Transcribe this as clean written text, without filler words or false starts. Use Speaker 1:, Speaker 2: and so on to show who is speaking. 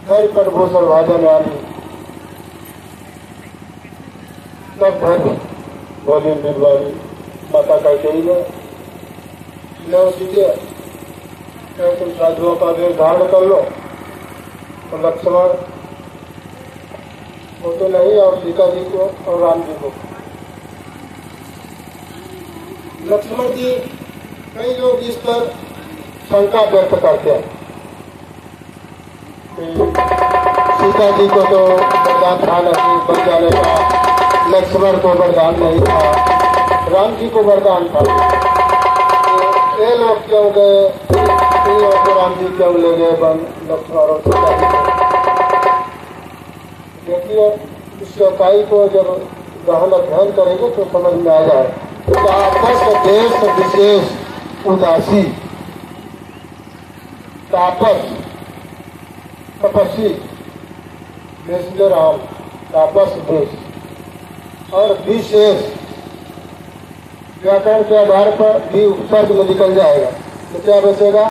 Speaker 1: घर पर भूषण वादन वाली सब घर भोजन दिलवाली माता का कही है न सीधे तुम साधुओं का वेश धारण कर लो तो लक्ष्मण वो तो नहीं और सीता जी को और राम जी को। लक्ष्मण जी कई लोग इस पर शंका व्यक्त करते हैं सीता जी को तो वरदान था नहीं बन जाने का, लक्ष्मण को वरदान नहीं था, राम जी को वरदान था। तो ये लोग क्यों गए, इन लोगों को राम जी क्यों ले गए बन लक्ष्मण और सीता जी को। देखिए इस चौपाई को जब गहन अध्ययन करेंगे तो समझ में आ जाए। तापस देश विशेष उदासी, तापस तपस्वी इसलिए राम तापस देश और विशेष व्याकरण के आधार पर भी उपसर्ग में निकल जाएगा तो क्या बचेगा।